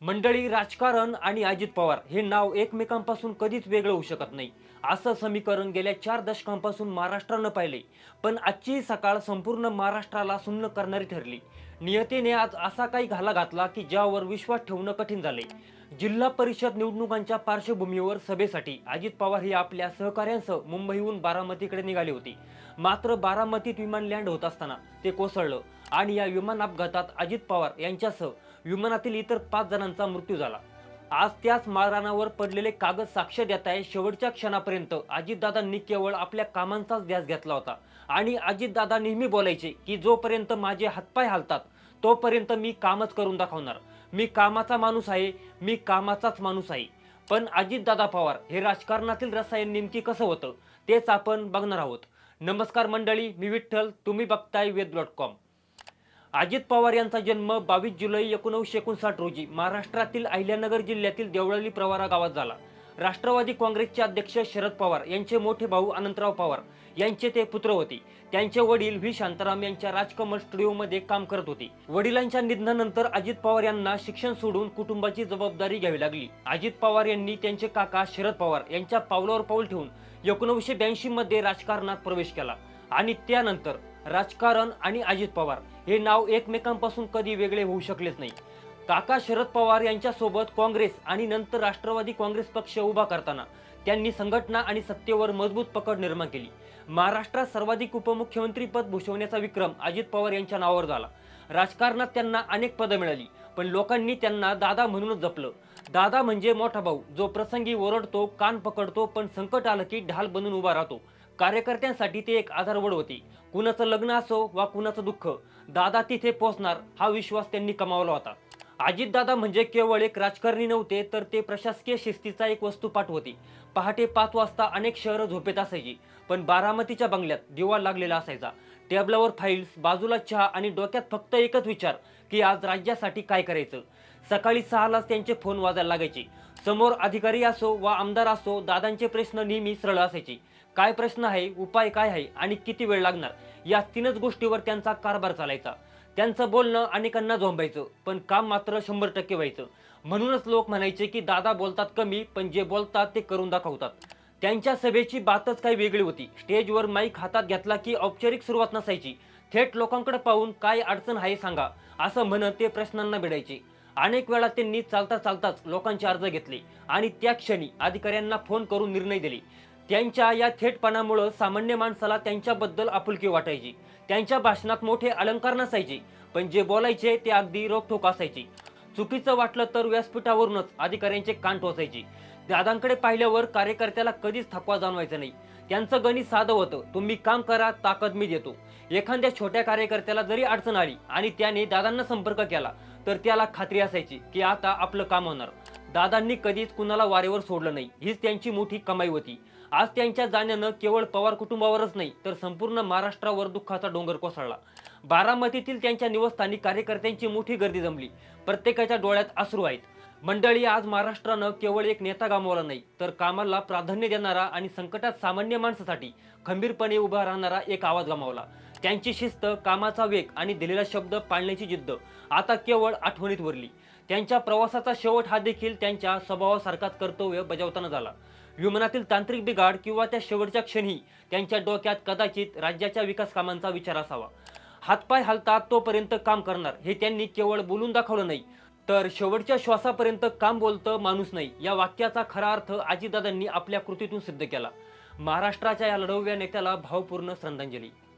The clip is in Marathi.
मंडळी, राजकारण आणि अजित पवार हे नाव एकमेकांपासून कधीच वेगळं होऊ शकत नाही, असं समीकरण गेल्या 4 दशकांपासून महाराष्ट्रानं पाहिले. पण आजची सकाळ संपूर्ण महाराष्ट्राला सुन्न करणारी ठरली. नियतीने आज असा काही घाला घातला की ज्यावर विश्वास ठेवणं कठीण झाले. जिल्हा परिषद निवडणुकांच्या पार्श्वभूमीवर सभेसाठी अजित पवार हे आपल्या सहकाऱ्यांसह मुंबईहून बारामतीकडे निघाले होते. मात्र बारामतीत विमान लँड होत असताना ते कोसळलं आणि या विमान अपघातात अजित पवार यांच्यासह विमानातील इतर 5 जणांचा मृत्यू झाला. आज त्याच मारहाणावर पडलेले कागद साक्ष देत आहे. शेवटच्या क्षणापर्यंत अजितदादांनी केवळ आपल्या कामांचाच ध्यास घेतला होता आणि अजितदादा नेहमी बोलायचे की जोपर्यंत माझे हातपाय हालतात तोपर्यंत मी कामच करून दाखवणार. मी कामाचा माणूस आहे, मी कामाचाच माणूस आहे. पण अजितदादा पवार हे राजकारणातील रसायन नेमकी कसं होतं तेच आपण बघणार आहोत. नमस्कार मंडळी, मी विठ्ठल, तुम्ही बघताय वेद.com. अजित पवार यांचा जन्म 22 जुलै 1959 रोजी महाराष्ट्रातील अहिल्यानगर जिल्ह्यातील देवळाली प्रवरा गावात झाला. राष्ट्रवादी काँग्रेसचे अध्यक्ष शरद पवार यांचे मोठे भाऊ अनंतराव पवार यांचे ते पुत्र होते. त्यांचे वडील व्ही शांताराम यांच्या राजकमल स्टुडिओमध्ये काम करत होते. वडिलांच्या निधनानंतर अजित पवार यांना शिक्षण सोडून कुटुंबाची जबाबदारी घ्यावी लागली. अजित पवार यांनी त्यांचे काका शरद पवार यांच्या पावलावर पाऊल ठेवून 1982 मध्ये राजकारणात प्रवेश केला आणि त्यानंतर राजकारण आणि अजित पवार हे नाव एकमेकांपासून कधी वेगळे होऊ शकलेच नाही. काका शरद पवार यांच्यासोबत काँग्रेस आणि नंतर राष्ट्रवादी काँग्रेस पक्ष उभा करताना त्यांनी संघटना आणि सत्तेवर मजबूत पकड निर्माण केली. महाराष्ट्रात सर्वाधिक उपमुख्यमंत्री पद भूषवण्याचा विक्रम अजित पवार यांच्या नावावर झाला. राजकारणात त्यांना अनेक पदं मिळाली, पण लोकांनी त्यांना दादा म्हणूनच जपलं. दादा म्हणजे मोठा भाऊ, जो प्रसंगी ओरडतो, कान पकडतो, पण संकट आलं की ढाल बनून उभा राहतो. कार्यकर्त्यांसाठी ते एक आधारवड होते. कुणाचं लग्न असो वा कुणाचं दुःख, दादा तिथे पोहोचणार हा विश्वास त्यांनी कमावला होता. अजितदादा म्हणजे केवळ एक राजकारणी नव्हते, तर ते प्रशासकीय शिस्तीचा एक वस्तुपाठ होते. पहाटे 5 वाजता अनेक शहरं झोपेत असायची, पण बारामतीच्या बंगल्यात दिवा लागलेला असायचा. टेबलावर फाईल्स, बाजूला चहा आणि डोक्यात फक्त एकच विचार की आज राज्यासाठी काय करायचं. सकाळी 6लाच त्यांचे फोन वाजायला लागायचे. समोर अधिकारी असो वा आमदार असो, दादांचे प्रश्न नेहमी सरळ असायचे. काय प्रश्न आहे, उपाय काय आहे आणि किती वेळ लागणार, या 3च गोष्टीवर त्यांचा कारभार चालायचा. त्यांचं बोलणं अनेकांना झोंबायचं, पण काम मात्र 100% व्हायचं. म्हणूनच लोक म्हणायचे की दादा बोलतात कमी, पण जे बोलतात ते करून दाखवतात. त्यांच्या सभेची बातच काही वेगळी होती. स्टेजवर माईक हातात घेतला की औपचारिक सुरुवात नसायची. थेट लोकांकडे पाहून काय अडचण आहे सांगा असं म्हणत ते प्रश्नांना भिडायचे. अनेक वेळा त्यांनी चालता चालताच लोकांचे अर्ज घेतले आणि त्या क्षणी अधिकाऱ्यांना फोन करून निर्णय दिले. त्यांच्या या थेटपणामुळे सामान्य माणसाला त्यांच्याबद्दल आपुलकी वाटायची. त्यांच्या भाषणात मोठे अलंकार नसायचे, पण जे बोलायचे ते अगदी रोखठोक असायचे. चुकीचं वाटलं तर व्यासपीठावरूनच अधिकाऱ्यांचे कान टोचायचे. दादांकडे पाहिल्यावर कार्यकर्त्याला कधीच थकवा जाणवायचा नाही. त्यांचं गणित साधं होतं, तुम्ही काम करा, ताकद मी देतो. एखाद्या छोट्या कार्यकर्त्याला जरी अडचण आली आणि त्याने दादांना संपर्क केला तर त्याला खात्री असायची की आता आपलं काम होणार. दादांनी कधीच कुणाला वारेवर सोडलं नाही, हीच त्यांची मोठी कमाई होती. आज त्यांच्या जाण्यानं केवळ पवार कुटुंबावरच नाही, तर संपूर्ण महाराष्ट्रावर दुःखाचा डोंगर कोसळला. बारामतीतील त्यांच्या निवासस्थानी कार्यकर्त्यांची मोठी गर्दी जमली. प्रत्येकाच्या डोळ्यात अश्रू आहेत. मंडळी, आज महाराष्ट्रानं केवळ एक नेता गमावला नाही, तर कामाला प्राधान्य देणारा आणि संकटात सामान्य माणसासाठी खंबीरपणे उभा राहणारा एक आवाज गमावला. त्यांची शिस्त, कामाचा वेग आणि दिलेला शब्द पाळण्याची जिद्द आता केवळ आठवणीत उरली. त्यांच्या प्रवासाचा शेवट हा देखील त्यांच्या स्वभावासारखाच कर्तव्य बजावताना झाला. विमानातील तांत्रिक बिघाड किंवा त्या शेवटच्या क्षणी त्यांच्या डोक्यात कदाचित राज्याच्या विकास कामांचा विचार असावा. हातपाय हालतात तोपर्यंत काम करणार हे त्यांनी केवळ बोलून दाखवलं नाही, तर शेवटच्या श्वासापर्यंत काम बोलतं माणूस नाही, या वाक्याचा खरा अर्थ अजितदादांनी आपल्या कृतीतून सिद्ध केला. महाराष्ट्राच्या या लढवय्या नेत्याला भावपूर्ण श्रद्धांजली.